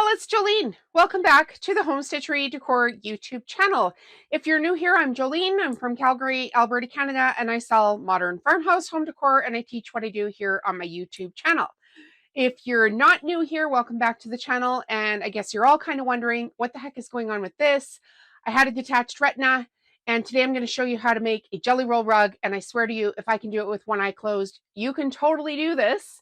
y'all, it's Jolene. Welcome back to the Home Stitchery Decor YouTube channel. If you're new here, I'm Jolene. I'm from Calgary, Alberta, Canada, and I sell modern farmhouse home decor, and I teach what I do here on my YouTube channel. If you're not new here, welcome back to the channel, and I guess you're all kind of wondering what the heck is going on with this. I had a detached retina, and today I'm going to show you how to make a jelly roll rug, and I swear to you, if I can do it with one eye closed, you can totally do this.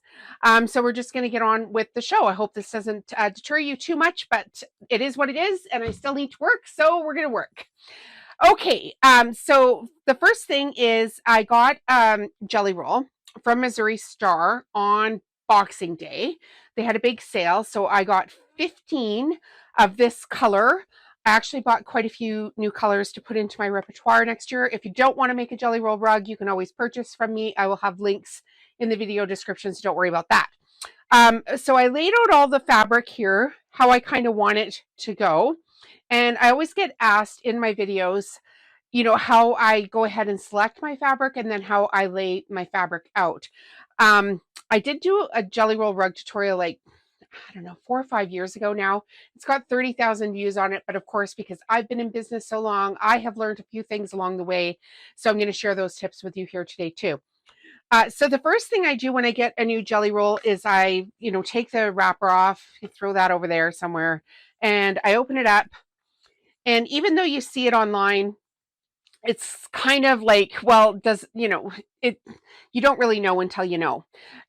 So we're just going to get on with the show. I hope this doesn't deter you too much, but it is what it is, and I still need to work, so we're going to work. Okay, so the first thing is I got jelly roll from Missouri Star on Boxing Day. They had a big sale, so I got 15 of this color. I actually bought quite a few new colors to put into my repertoire next year. If you don't want to make a jelly roll rug, you can always purchase from me. I will have links in the video description, so don't worry about that. So I laid out all the fabric here, how I kind of want it to go. And I always get asked in my videos, you know, how I go ahead and select my fabric and then how I lay my fabric out. I did do a jelly roll rug tutorial like, I don't know, 4 or 5 years ago now. It's got 30,000 views on it. But of course, because I've been in business so long, I have learned a few things along the way. So I'm going to share those tips with you here today too. So the first thing I do when I get a new jelly roll is I, take the wrapper off, throw that over there somewhere, and I open it up. And even though you see it online, it's kind of like, well, you don't really know until you know.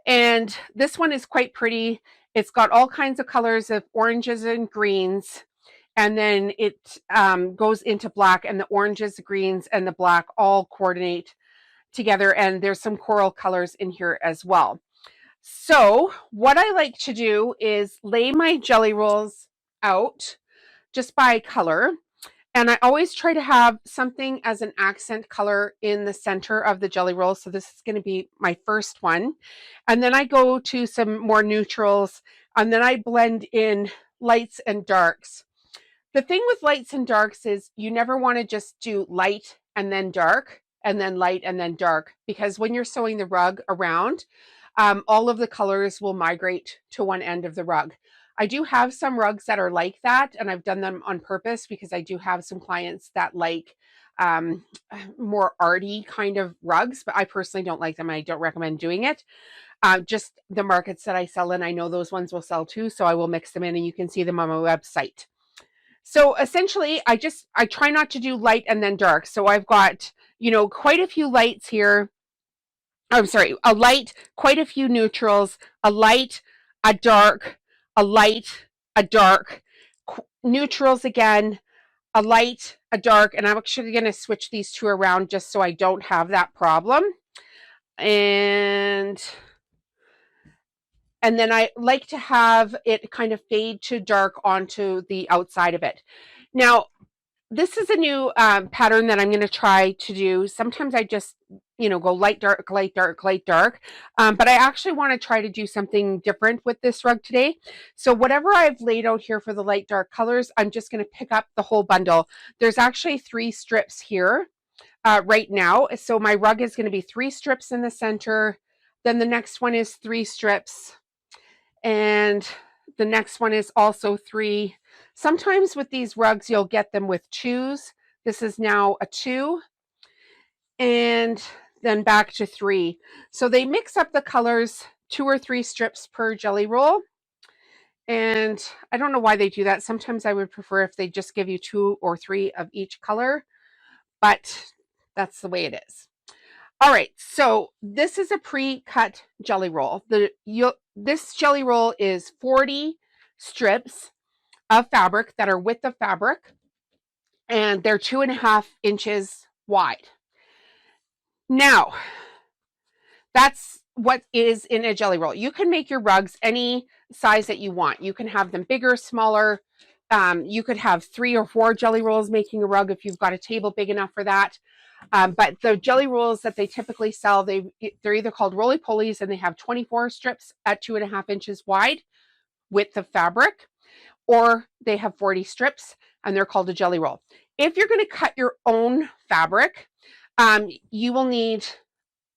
And this one is quite pretty. It's got all kinds of colors of oranges and greens. And then it goes into black, and the oranges, the greens, and the black all coordinate together. And there's some coral colors in here as well. So what I like to do is lay my jelly rolls out just by color. And I always try to have something as an accent color in the center of the jelly roll. So this is going to be my first one. And then I go to some more neutrals, and then I blend in lights and darks. The thing with lights and darks is you never want to just do light and then dark and then light and then dark, because when you're sewing the rug around, all of the colors will migrate to one end of the rug. I do have some rugs that are like that, and I've done them on purpose because I do have some clients that like more arty kind of rugs, but I personally don't like them. I don't recommend doing it. Just the markets that I sell in, I know those ones will sell too, so I will mix them in, and you can see them on my website. So essentially, I try not to do light and then dark. So I've got, quite a few lights here. I'm sorry, a light, quite a few neutrals, a light, a dark, a light, a dark, neutrals again, a light, a dark, and I'm actually going to switch these two around just so I don't have that problem. And then I like to have it kind of fade to dark onto the outside of it. Now, this is a new pattern that I'm going to try to do. Sometimes I just, go light, dark, light, dark, light, dark. But I actually want to try to do something different with this rug today. So whatever I've laid out here for the light, dark colors, I'm just going to pick up the whole bundle. There's actually 3 strips here right now. So my rug is going to be 3 strips in the center. Then the next one is 3 strips. And the next one is also 3. Sometimes with these rugs, you'll get them with 2s. This is now a 2. And then back to 3. So they mix up the colors, 2 or 3 strips per jelly roll. And I don't know why they do that. Sometimes I would prefer if they just give you 2 or 3 of each color, but that's the way it is. All right, so this is a pre-cut jelly roll. This jelly roll is 40 strips of fabric that are width of fabric, and they're 2.5 inches wide. Now, that's what is in a jelly roll. You can make your rugs any size that you want. You can have them bigger, smaller. You could have 3 or 4 jelly rolls making a rug if you've got a table big enough for that. But the jelly rolls that they typically sell, they're either called roly-polies, and they have 24 strips at 2.5 inches wide width of fabric, or they have 40 strips and they're called a jelly roll. If you're going to cut your own fabric, you will need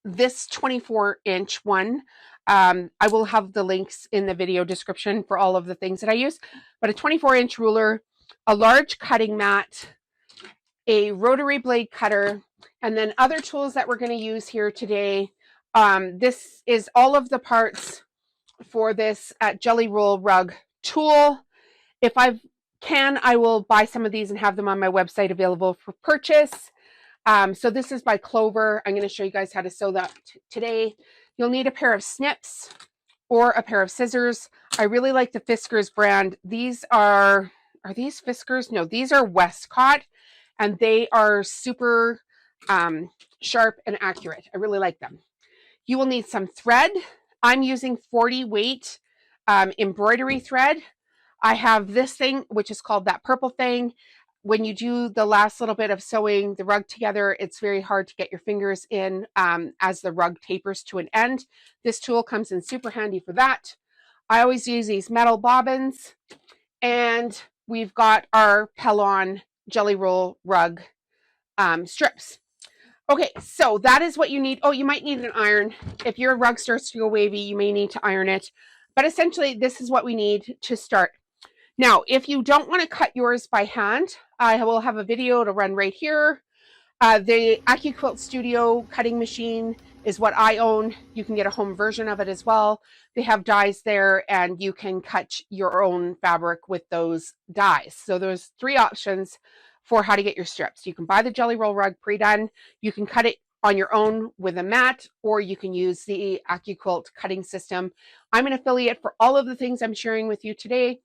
this 24-inch one I will have the links in the video description for all of the things that I use, but a 24-inch ruler, a large cutting mat, a rotary blade cutter, and then other tools that we're going to use here today. This is all of the parts for this Jelly Roll rug tool. If I can, I will buy some of these and have them on my website available for purchase. So this is by Clover. I'm going to show you guys how to sew that today. You'll need a pair of snips or a pair of scissors. I really like the Fiskars brand. These are these Fiskars? No, these are Westcott, and they are super sharp and accurate. I really like them. You will need some thread. I'm using 40 weight embroidery thread. I have this thing, which is called that purple thing. When you do the last little bit of sewing the rug together, it's very hard to get your fingers in as the rug tapers to an end. This tool comes in super handy for that. I always use these metal bobbins, and we've got our Pellon Jelly Roll rug strips. Okay, so that is what you need. Oh, you might need an iron. If your rug starts to go wavy, you may need to iron it. But essentially, this is what we need to start. Now, if you don't want to cut yours by hand, I will have a video to run right here. The AccuQuilt Studio cutting machine is what I own. You can get a home version of it as well. They have dies there, and you can cut your own fabric with those dies. So there's 3 options for how to get your strips. You can buy the Jelly Roll rug pre-done. You can cut it on your own with a mat, or you can use the AccuQuilt cutting system. I'm an affiliate for all of the things I'm sharing with you today.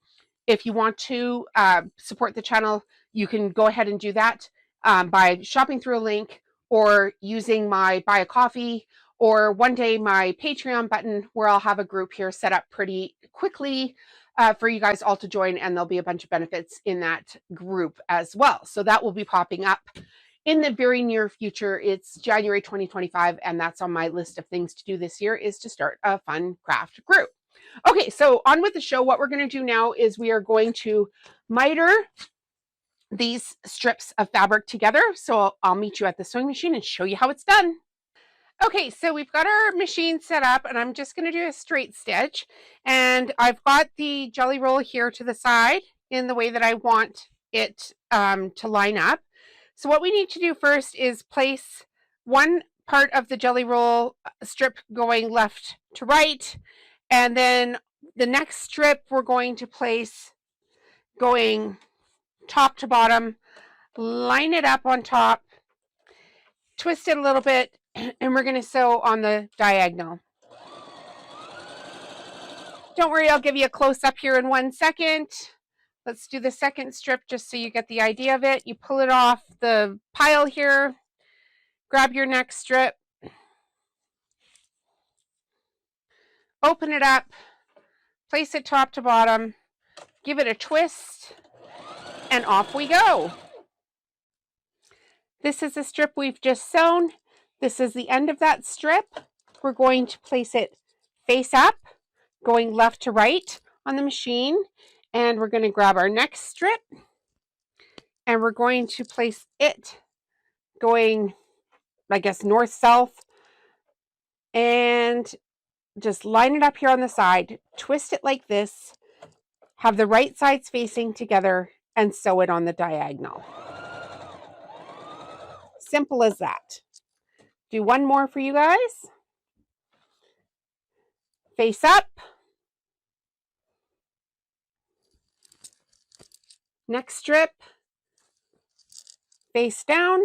If you want to support the channel, you can go ahead and do that by shopping through a link or using my buy a coffee, or one day my Patreon button, where I'll have a group here set up pretty quickly for you guys all to join, and there'll be a bunch of benefits in that group as well. So that will be popping up in the very near future. It's January 2025, and that's on my list of things to do this year, is to start a fun craft group. Okay, so on with the show. What we're going to do now is we are going to miter these strips of fabric together. So I'll meet you at the sewing machine and show you how it's done. Okay, so we've got our machine set up, and I'm just going to do a straight stitch. And I've got the Jelly Roll here to the side in the way that I want it to line up. So what we need to do first is place one part of the Jelly Roll strip going left to right, and then the next strip we're going to place going top to bottom, line it up on top, twist it a little bit, and we're going to sew on the diagonal. Don't worry, I'll give you a close-up here in 1 second. Let's do the second strip just so you get the idea of it. You pull it off the pile here, grab your next strip, open it up, place it top to bottom, give it a twist, and off we go. This is the strip we've just sewn. This is the end of that strip. We're going to place it face up, going left to right on the machine, and we're going to grab our next strip, and we're going to place it going, I guess, north-south, and just line it up here on the side, twist it like this, have the right sides facing together, and sew it on the diagonal. Simple as that. Do one more for you guys. Face up. Next strip. Face down.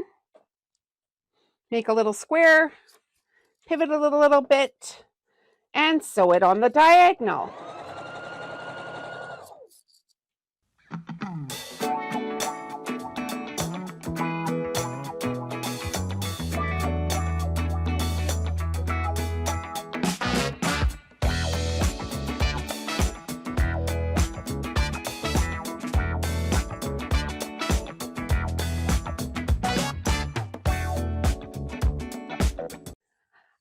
Make a little square. Pivot a little bit. And sew it on the diagonal.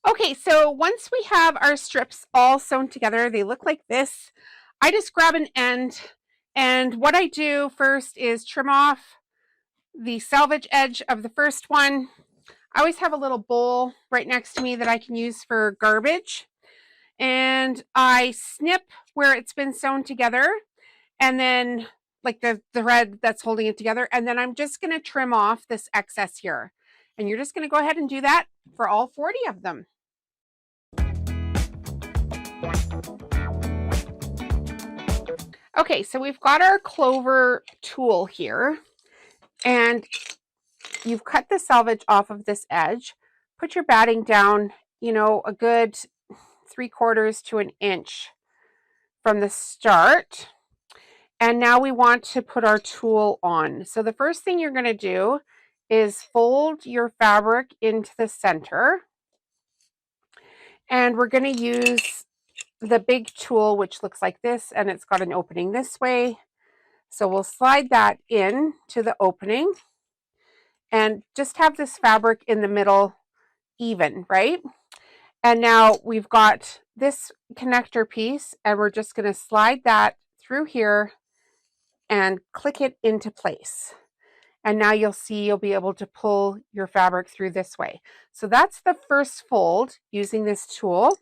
Okay, so once we have our strips all sewn together, they look like this. I just grab an end, and what I do first is trim off the selvage edge of the first one. I always have a little bowl right next to me that I can use for garbage. and I snip where it's been sewn together, and then like the thread that's holding it together, and then I'm just going to trim off this excess here. And you're just going to go ahead and do that for all 40 of them. Okay, so we've got our clover tool here, and you've cut the selvage off of this edge. Put your batting down, you know, a good 3/4 to an inch from the start. And now we want to put our tool on. So the first thing you're going to do is fold your fabric into the center. And we're going to use the big tool, which looks like this, and it's got an opening this way. So we'll slide that in to the opening and just have this fabric in the middle even, right? And now we've got this connector piece, and we're just going to slide that through here and click it into place. And now you'll see you'll be able to pull your fabric through this way. So that's the first fold using this tool.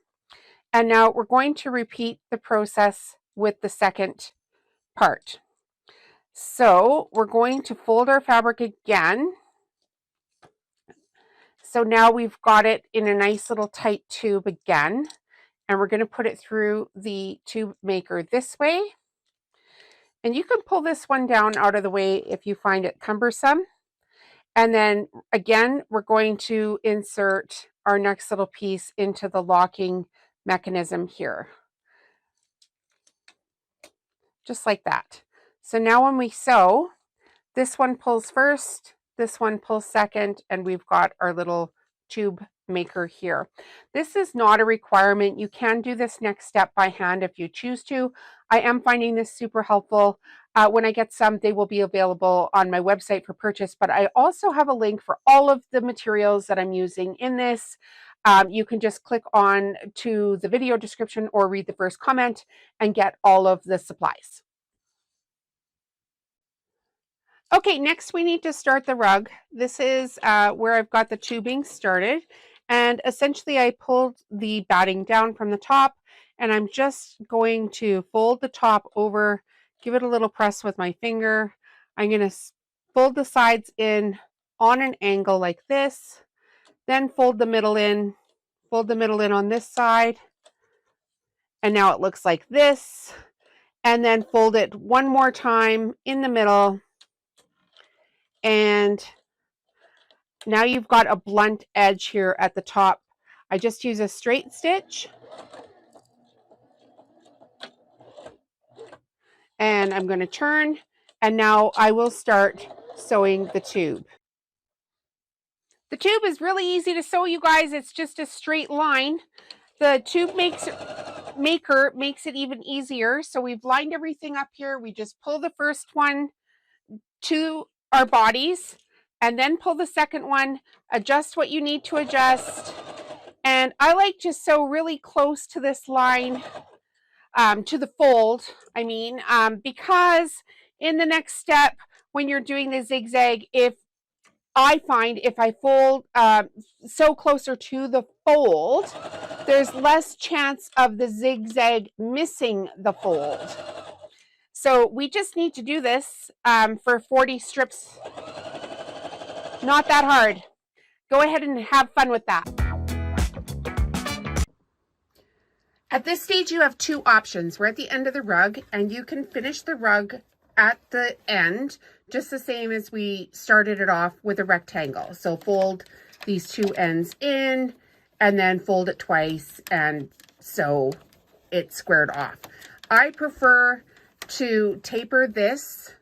And now we're going to repeat the process with the second part. So we're going to fold our fabric again. So now we've got it in a nice little tight tube again, and we're going to put it through the tube maker this way. And you can pull this one down out of the way if you find it cumbersome. And then again, we're going to insert our next little piece into the locking mechanism here. Just like that. So now when we sew, this one pulls first, this one pulls second, and we've got our little tube maker here. This is not a requirement. You can do this next step by hand if you choose to. I am finding this super helpful. When I get some, they will be available on my website for purchase, but I also have a link for all of the materials that I'm using in this. You can just click on to the video description or read the first comment and get all of the supplies. Okay, next we need to start the rug. This is where I've got the tubing started, and essentially I pulled the batting down from the top, and I'm just going to fold the top over, give it a little press with my finger. I'm going to fold the sides in on an angle like this, then fold the middle in on this side, and now it looks like this, and then fold it one more time in the middle. And now you've got a blunt edge here at the top. I just use a straight stitch. And I'm going to turn. And now I will start sewing the tube. The tube is really easy to sew, you guys. It's just a straight line. The tube maker makes it even easier. So we've lined everything up here. We just pull the first one to our bodies, and then pull the second one, adjust what you need to adjust. And I like to sew really close to this line, to the fold, because in the next step, when you're doing the zigzag, if I fold so closer to the fold, there's less chance of the zigzag missing the fold. So we just need to do this for 40 strips. Not that hard. Go ahead and have fun with that. At this stage, you have two options. We're at the end of the rug, and you can finish the rug at the end, just the same as we started it off with a rectangle. So fold these two ends in, and then fold it twice, and sew it squared off. I prefer to taper this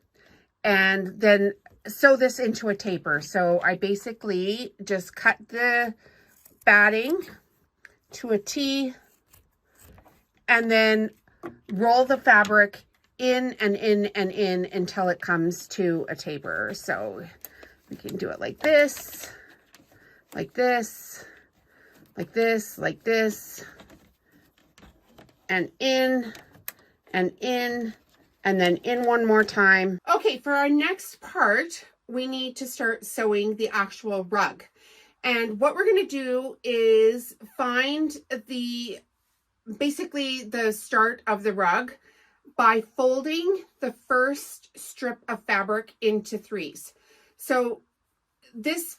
and then sew this into a taper. So I basically just cut the batting to a T and then roll the fabric in and in and in until it comes to a taper. So we can do it like this, like this, like this, like this, and in and in, and then in one more time. Okay, for our next part, we need to start sewing the actual rug. And what we're going to do is find the basically the start of the rug by folding the first strip of fabric into threes. So this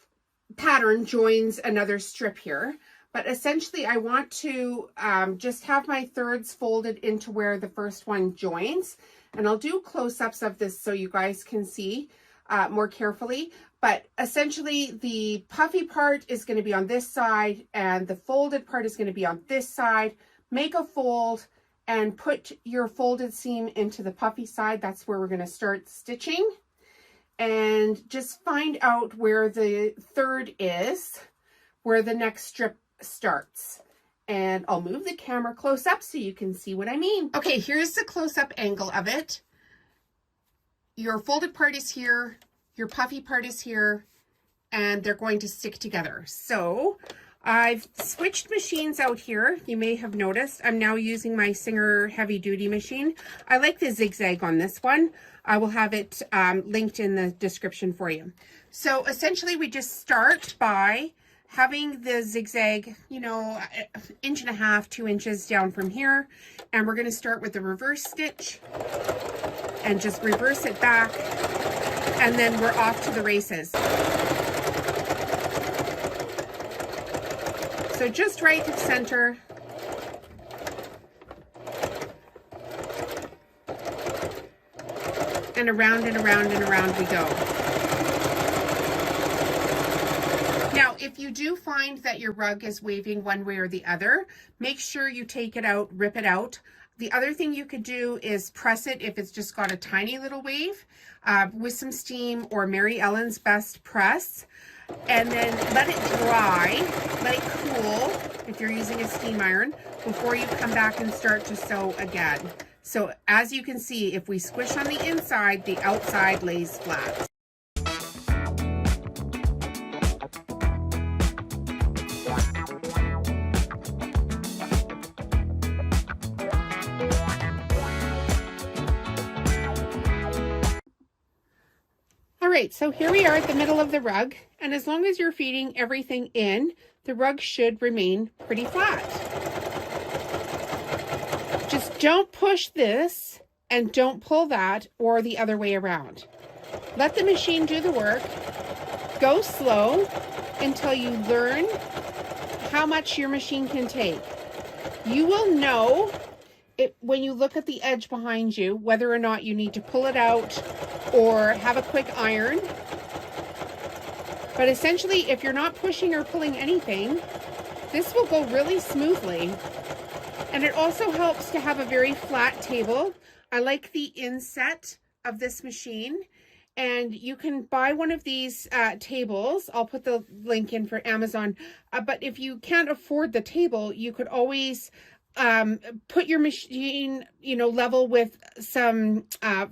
pattern joins another strip here, but essentially I want to just have my thirds folded into where the first one joins, and I'll do close-ups of this so you guys can see more carefully. But essentially the puffy part is going to be on this side and the folded part is going to be on this side. Make a fold and put your folded seam into the puffy side. That's where we're going to start stitching. And just find out where the third is, where the next strip starts. And I'll move the camera close up so you can see what I mean. Okay, here's the close-up angle of it. Your folded part is here, your puffy part is here, and they're going to stick together. So I've switched machines out here. You may have noticed I'm now using my Singer heavy duty machine. I like the zigzag on this one. I will have it linked in the description for you. So essentially we just start by having the zigzag, you know, 1.5 inches, 2 inches down from here. And we're going to start with the reverse stitch and just reverse it back. And then we're off to the races. So just right to center. And around and around and around we go. Now, if you do find that your rug is waving one way or the other, make sure you take it out, rip it out. The other thing you could do is press it if it's just got a tiny little wave with some steam or Mary Ellen's Best Press. And then let it dry, let it cool if you're using a steam iron before you come back and start to sew again. So as you can see, if we squish on the inside, the outside lays flat. All right, so here we are at the middle of the rug, and as long as you're feeding everything in, the rug should remain pretty flat. Just don't push this and don't pull that or the other way around. Let the machine do the work. Go slow until you learn how much your machine can take. You will know it when you look at the edge behind you, whether or not you need to pull it out or have a quick iron. But essentially, if you're not pushing or pulling anything, this will go really smoothly. And it also helps to have a very flat table. I like the inset of this machine. And you can buy one of these tables. I'll put the link in for Amazon. But if you can't afford the table, you could always put your machine, you know, level with some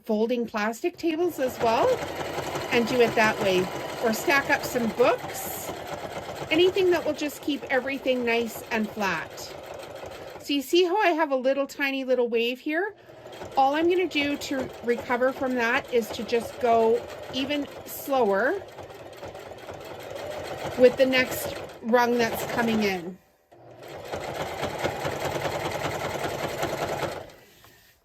folding plastic tables as well and do it that way. Or stack up some books. Anything that will just keep everything nice and flat. So you see how I have a little tiny little wave here? All I'm going to do to recover from that is to just go even slower with the next rung that's coming in.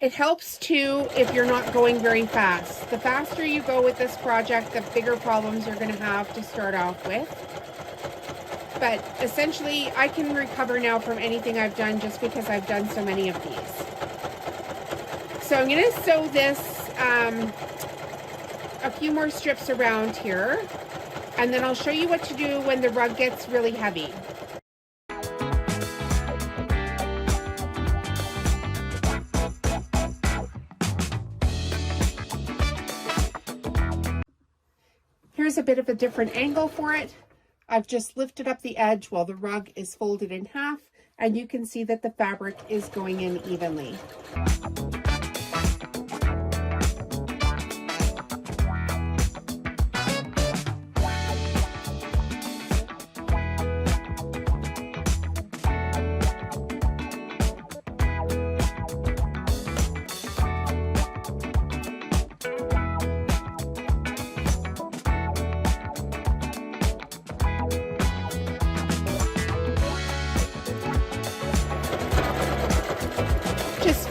It helps too if you're not going very fast. The faster you go with this project, the bigger problems you're going to have to start off with. But essentially, I can recover now from anything I've done just because I've done so many of these. So I'm going to sew this a few more strips around here, and then I'll show you what to do when the rug gets really heavy. Here's a bit of a different angle for it. I've just lifted up the edge while the rug is folded in half, and you can see that the fabric is going in evenly.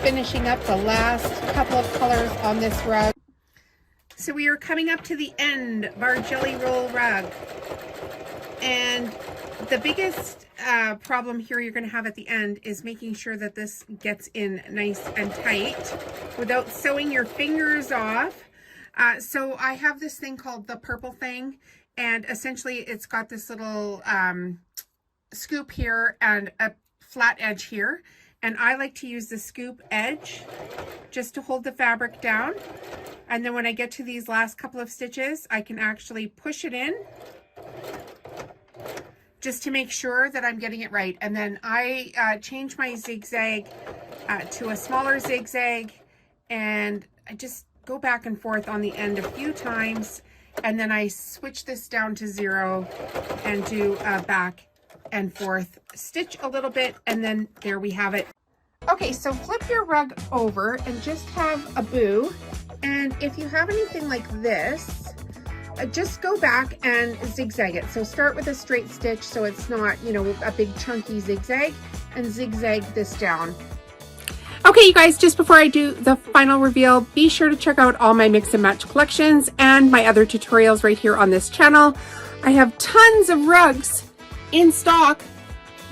finishing up the last couple of colors on this rug. So we are coming up to the end of our Jelly Roll rug. And the biggest problem here you're going to have at the end is making sure that this gets in nice and tight without sewing your fingers off. So I have this thing called the purple thing, and essentially it's got this little scoop here and a flat edge here. And I like to use the scoop edge just to hold the fabric down. And then when I get to these last couple of stitches, I can actually push it in just to make sure that I'm getting it right. And then I change my zigzag to a smaller zigzag, and I just go back and forth on the end a few times, and then I switch this down to 0 and do a back and forth stitch a little bit, and then there we have it. Okay, so flip your rug over and just have a boo, and if you have anything like this, just go back and zigzag it. So start with a straight stitch so it's not, you know, a big chunky zigzag, and zigzag this down. Okay, you guys, just before I do the final reveal, be sure to check out all my mix and match collections and my other tutorials right here on this channel. I have tons of rugs in stock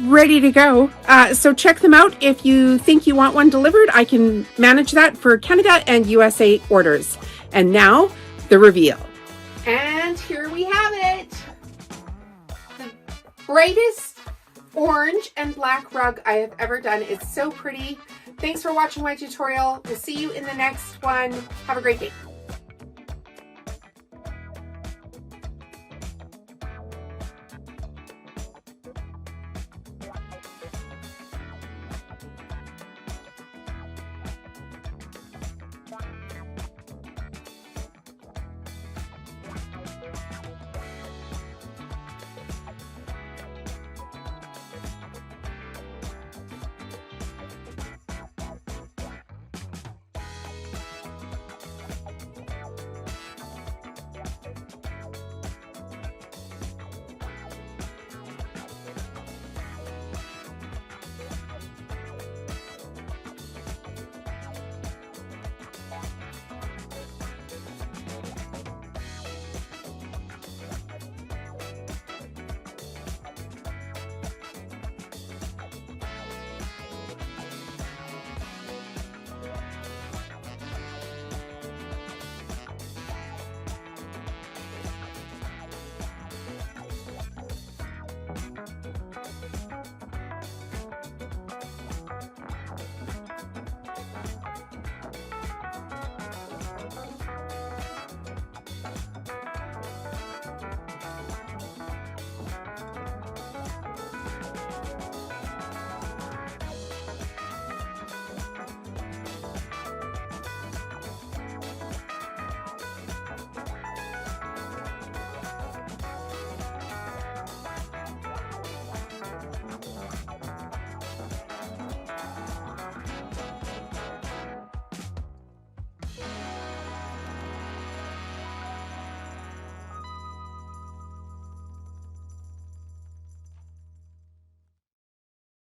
ready to go. So check them out. If you think you want one delivered, I can manage that for Canada and USA orders. And now the reveal. And here we have it. The brightest orange and black rug I have ever done. It's so pretty. Thanks for watching my tutorial. We'll see you in the next one. Have a great day.